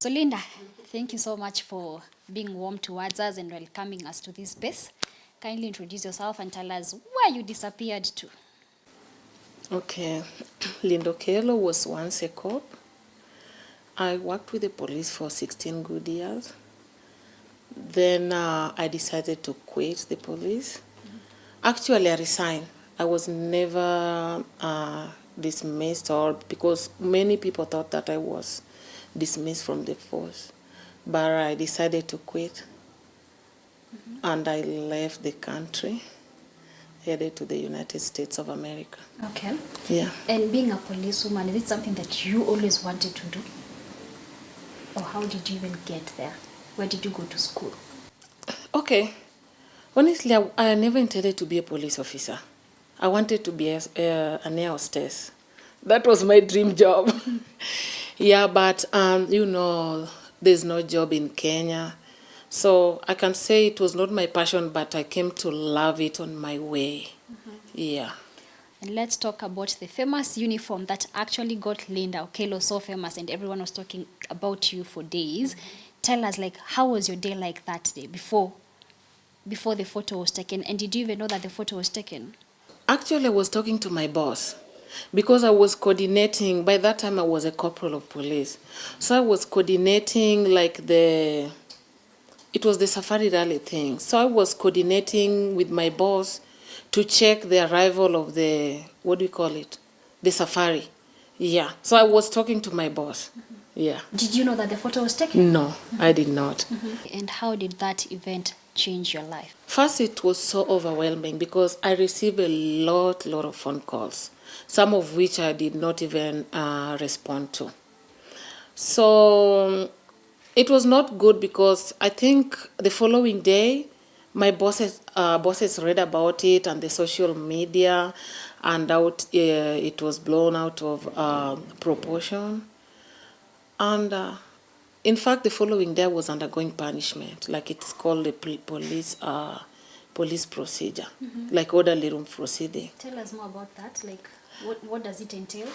So Linda, thank you so much for being warm towards us and welcoming us to this space. Kindly introduce yourself and tell us where you disappeared to. Okay, Linda Okello was once a cop. I worked with the police for 16 good years. Then I decided to quit the police. Actually, I resigned. I was never dismissed, or because many people thought that I was dismissed from the force. But I decided to quit, and I left the country, headed to the United States of America. Okay. Yeah. And being a policewoman, is it something that you always wanted to do? Or how did you even get there? Where did you go to school? Okay. Honestly, I never intended to be a police officer. I wanted to be an air hostess. That was my dream job. Yeah, but there's no job in Kenya. So I can say it was not my passion, but I came to love it on my way. Yeah. And let's talk about the famous uniform that actually got Linda Okello so famous and everyone was talking about you for days. Tell us, how was your day like that day before the photo was taken? And did you even know that the photo was taken? Actually, I was talking to my boss because I was coordinating. By that time, I was a corporal of police. So I was coordinating it was the safari rally thing. So I was coordinating with my boss to check the arrival of the safari. Yeah. So I was talking to my boss. Yeah. Did you know that the photo was taken? No, I did not. And how did that event change your life? First, it was so overwhelming because I received a lot of phone calls, some of which I did not even respond to. So it was not good because I think the following day, my bosses read about it on the social media, and it was blown out of proportion. And in fact, the following day I was undergoing punishment, like it's called the police procedure, like orderly room proceeding. Tell us more about that. What does it entail?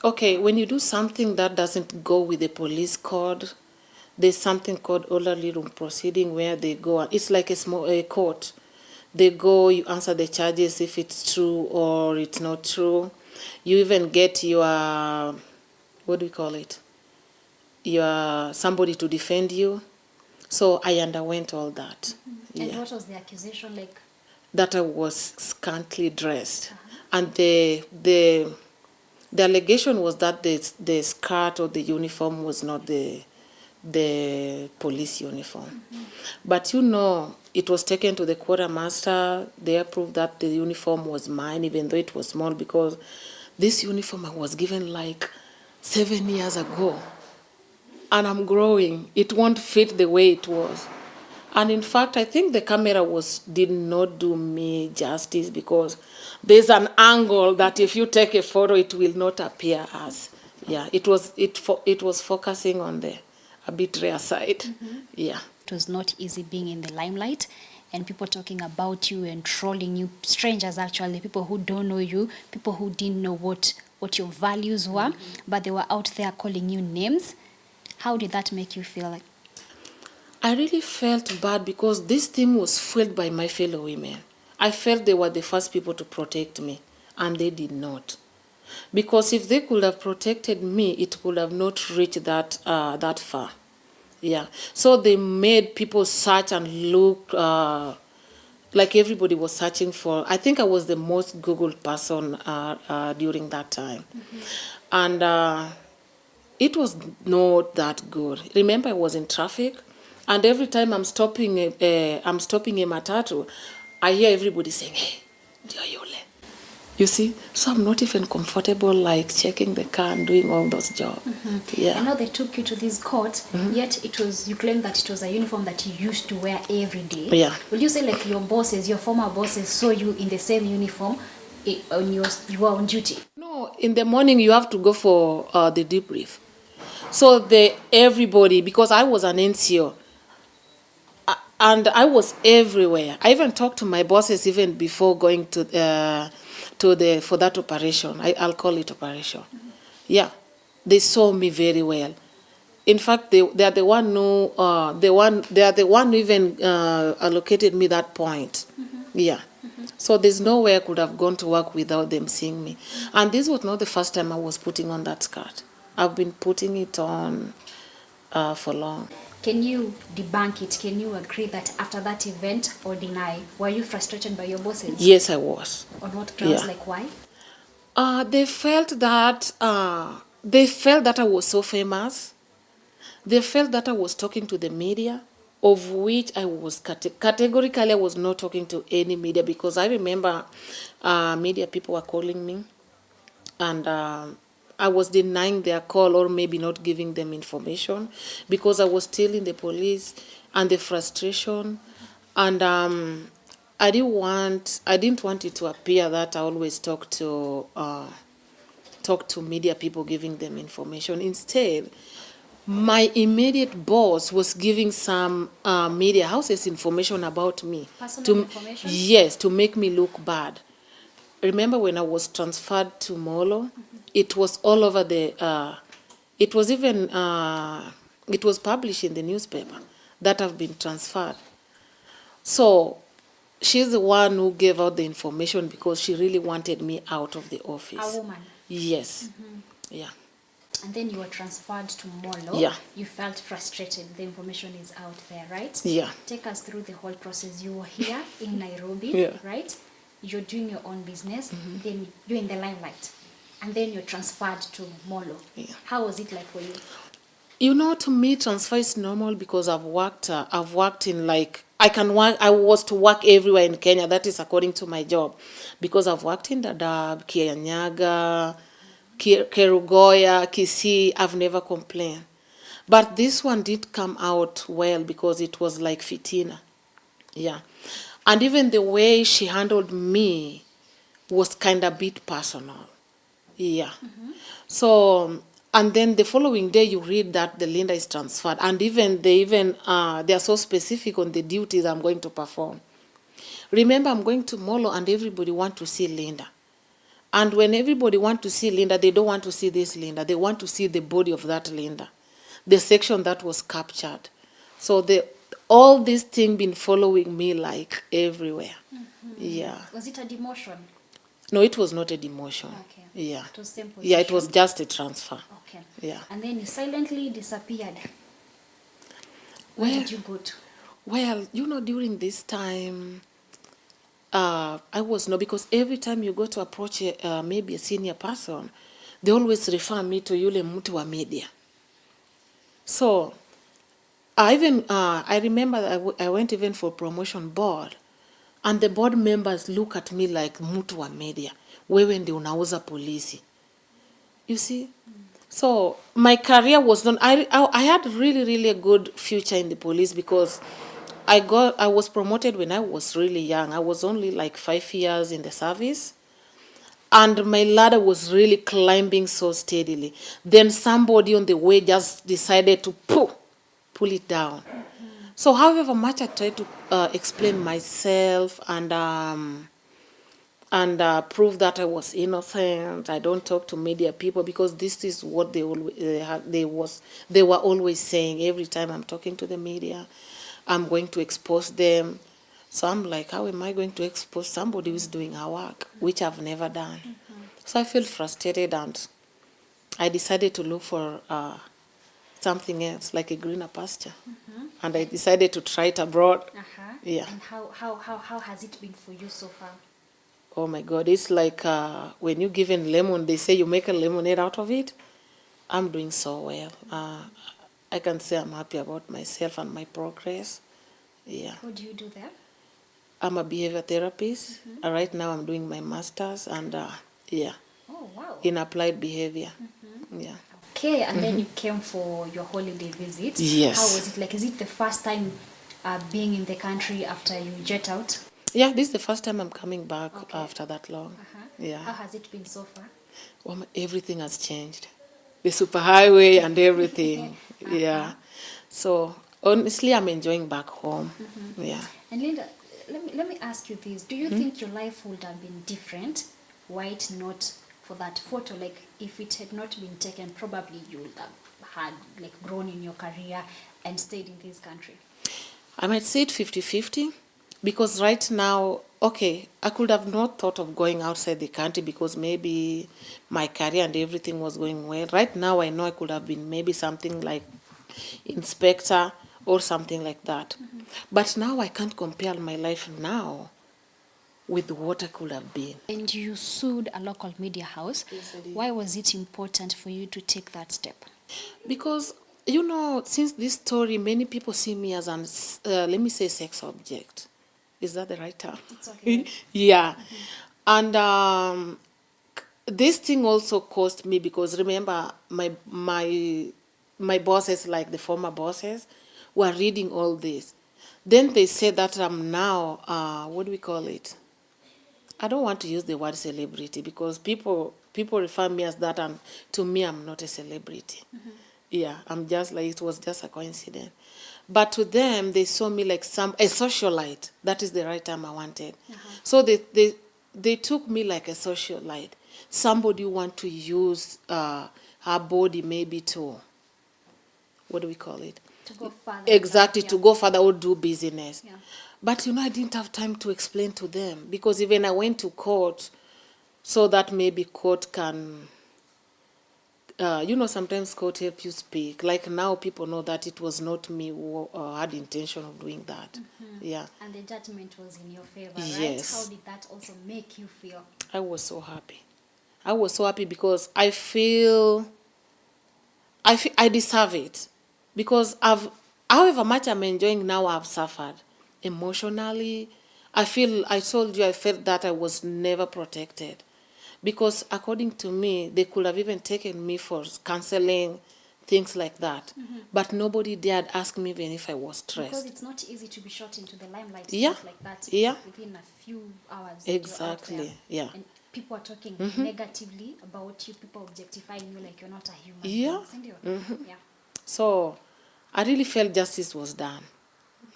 Okay, when you do something that doesn't go with the police code, there's something called orderly room proceeding where they go. It's like a court. They go, you answer the charges if it's true or it's not true. You even get your, your somebody to defend you. So I underwent all that. And what was the accusation like? That I was scantily dressed. And the allegation was that the skirt or the uniform was not the police uniform. But it was taken to the quartermaster. They approved that the uniform was mine, even though it was small, because this uniform I was given 7 years ago. And I'm growing. It won't fit the way it was. And in fact, I think the camera did not do me justice, because there's an angle that if you take a photo, it will not appear as. Yeah, it was focusing on the a bit rare side. Yeah. It was not easy being in the limelight and people talking about you and trolling you, strangers actually, people who don't know you, people who didn't know what your values were, but they were out there calling you names. How did that make you feel like? I really felt bad because this thing was felt by my fellow women. I felt they were the first people to protect me, and they did not. Because if they could have protected me, it could have not reached that far. Yeah. So they made people search and look like everybody was searching for. I think I was the most Googled person during that time. And it was not that good. Remember, I was in traffic, and every time I'm stopping a matatu, I hear everybody saying, "Hey, ndio yule." You see, so I'm not even comfortable checking the car and doing all those jobs. Yeah. I know they took you to this court, yet you claim that it was a uniform that you used to wear every day. Yeah. Will you say your former bosses saw you in the same uniform when you were on duty? No, in the morning you have to go for the debrief. So everybody, because I was an NCO, and I was everywhere. I even talked to my bosses even before going for that operation. I'll call it operation. Yeah, they saw me very well. In fact, they are the one who they are the one who even allocated me that point. Yeah. So there's no way I could have gone to work without them seeing me. And this was not the first time I was putting on that skirt. I've been putting it on for long. Can you debunk it? Can you agree that after that event, or deny? Were you frustrated by your bosses? Yes, I was. On what grounds? Yeah. Like why? They felt that I was so famous. They felt that I was talking to the media, of which I was categorically I was not talking to any media, because I remember media people were calling me, and I was denying their call, or maybe not giving them information, because I was still in the police, and the frustration, and I didn't want it to appear that I always talk to media people, giving them information. Instead, my immediate boss was giving some media houses information about me. Personal information? Yes, to make me look bad. Remember when I was transferred to Molo? It was all over it was even, it was published in the newspaper that I've been transferred. So she's the one who gave out the information, because she really wanted me out of the office. A woman. Yes. Yeah. And then you were transferred to Molo. Yeah. You felt frustrated. The information is out there, right? Yeah. Take us through the whole process. You were here in Nairobi, Yeah. right? You're doing your own business. Then you're in the limelight. And then you're transferred to Molo. Yeah. How was it like for you? You know, to me, transfer is normal, because I've worked in, like, I was to work everywhere in Kenya. That is according to my job, because I've worked in Dadaab, Kianyaga, Kerugoya, Kisii. I've never complained. But this one did come out well, because it was like fitina. Yeah. And even the way she handled me was kind of a bit personal. Yeah. So, and then the following day you read that the Linda is transferred, and they are so specific on the duties I'm going to perform. Remember, I'm going to Molo, and everybody want to see Linda. And when everybody want to see Linda, they don't want to see this Linda. They want to see the body of that Linda, the section that was captured. So all this thing been following me like everywhere. Yeah. Was it a demotion? No, it was not a demotion. Okay. Yeah. It was same Yeah, it position? was just a transfer. Okay. Yeah. And then you silently disappeared. Where did you go to? Well, during this time, I was no, because every time you go to approach maybe a senior person, they always refer me to yule mtu wa media. So, I remember I went even for promotion board, and the board members look at me like mtu wa media. Wewe ndio unauza polisi. You see? So my career was done. I had really a good future in the police, because I was promoted when I was really young. I was only like 5 years in the service, and my ladder was really climbing so steadily. Then somebody on the way just decided to pull it down. So however much I tried to explain myself and prove that I was innocent, I don't talk to media people, because this is what they were always saying. Every time I'm talking to the media, I'm going to expose them. So I'm like, how am I going to expose somebody who's doing her work, which I've never done? So I feel frustrated, and I decided to look for something else, like a greener pasture. And I decided to try it abroad. Yeah. And how has it been for you so far? Oh my God, it's like when you're given lemon, they say you make a lemonade out of it. I'm doing so well. I can say I'm happy about myself and my progress. Yeah. What do you do there? I'm a behavior therapist. Right now I'm doing my master's, and yeah. Oh, wow. In applied behavior. Yeah. Okay, and then you came for your holiday visit. Yes. How was it like? Is it the first time being in the country after you jet out? Yeah, this is the first time I'm coming back after that long. Yeah. How has it been so far? Well, everything has changed. The superhighway and everything. Yeah. So honestly, I'm enjoying back home. Yeah. And Linda, let me ask you this. Do you think your life would have been different were it not for that photo? Like, if it had not been taken, probably you would had like grown in your career and stayed in this country? I might say it 50-50 because right now, okay, I could have not thought of going outside the country because maybe my career and everything was going well. Right now, I know I could have been maybe something like inspector or something like that. But now I can't compare my life now with what I could have been. And you sued a local media house. Yes, I did. Why was it important for you to take that step? Because, since this story, many people see me as an, let me say, sex object. Is that the right term? It's okay. Yeah. And this thing also cost me because remember, my bosses, like the former bosses, were reading all this. Then they said that I'm now, what do we call it? I don't want to use the word celebrity because people refer me as that, and to me, I'm not a celebrity. Yeah, I'm just like, it was just a coincidence. But to them, they saw me like a socialite. That is the right term I wanted. So they took me like a socialite. Somebody who want to use her body maybe to, what do we call it? To go further. Exactly, to Yeah. go further or do business. Yeah. But I didn't have time to explain to them because even I went to court so that maybe court can, sometimes court help you speak. Like now people know that it was not me who had intention of doing that. Yeah. And the judgment was in your favor, Yes. right? How did that also make you feel? I was so happy. I was so happy because I feel I deserve it because however much I'm enjoying now, I've suffered emotionally. I told you, I felt that I was never protected because according to me, they could have even taken me for counseling, things like that. But nobody dared ask me even if I was Because stressed. it's not easy to be shot into the limelight Yeah. just like that Yeah. within a few hours. that you're out Exactly. there. Yeah. And people are talking negatively about you, people objectifying you like you're not a human Yeah. being. Isn't it? Yeah. So I really felt justice was done.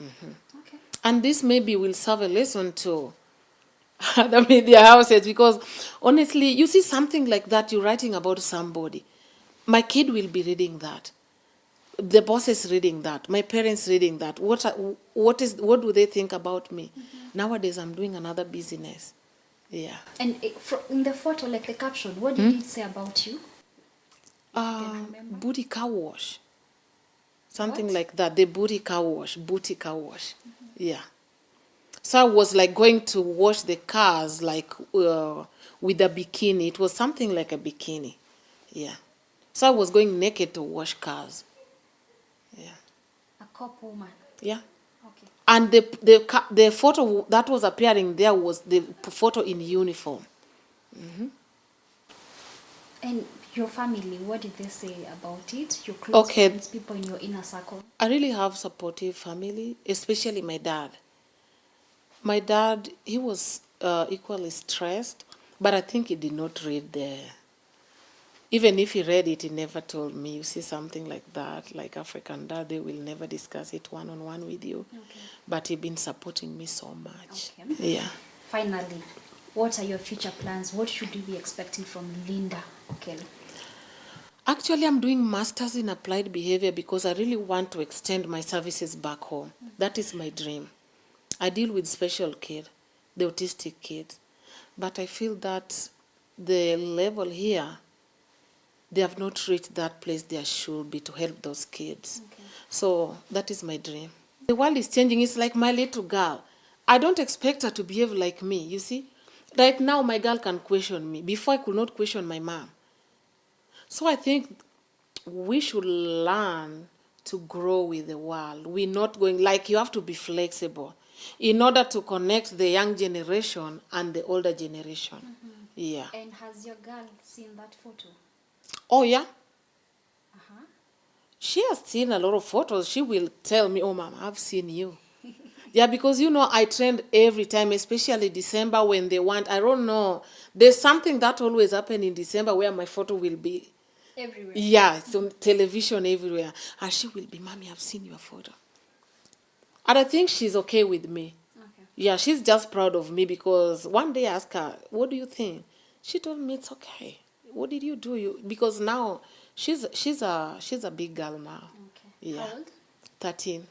Okay. And this maybe will serve a lesson to other media houses because honestly, you see something like that, you're writing about somebody. My kid will be reading that. The boss is reading that. My parents reading that. What do they think about me? Nowadays, I'm doing another business. Yeah. And in the photo, like the caption, what did it say about you? If you can remember. Booty car wash. Something What? like that. The booty car wash. Booty car wash. Yeah. So I was like going to wash the cars like with a bikini. It was something like a bikini. Yeah. So I was going naked to wash cars. Yeah. A cop woman. Yeah. Okay. And the photo that was appearing there was the photo in uniform. And your family, what did they say about it? Your close Okay. friends, people in your inner circle? I really have supportive family, especially my dad. My dad, he was equally stressed, but I think he did not read the. Even if he read it, he never told me. You see something like that, like African dad, they will never discuss it one-on-one with you. Okay. But he been supporting me so much. Okay. Yeah. Finally, what are your future plans? What should you be expecting from Linda Okello? Actually, I'm doing masters in applied behavior because I really want to extend my services back home. That is my dream. I deal with special kids, the autistic kids, but I feel that the level here, they have not reached that place there should be to help those kids. Okay. So that is my dream. The world is changing. It's like my little girl. I don't expect her to behave like me, you see. Right now, my girl can question me. Before, I could not question my mom. So I think we should learn to grow with the world. We're not going, like you have to be flexible in order to connect the young generation and the older generation. Yeah. And has your girl seen that photo? Oh, yeah. Uh-huh. She has seen a lot of photos. She will tell me, oh, Mom, I've seen you. Yeah, because, I trend every time, especially December when they want, I don't know. There's something that always happens in December where my photo will be. Everywhere. Yeah, it's on television everywhere. And she will be, Mommy, I've seen your photo. And I think she's okay with me. Okay. Yeah, she's just proud of me because one day I asked her, what do you think? She told me it's okay. what did you do? Because now she's a big girl now. Okay. Yeah. How old? 13.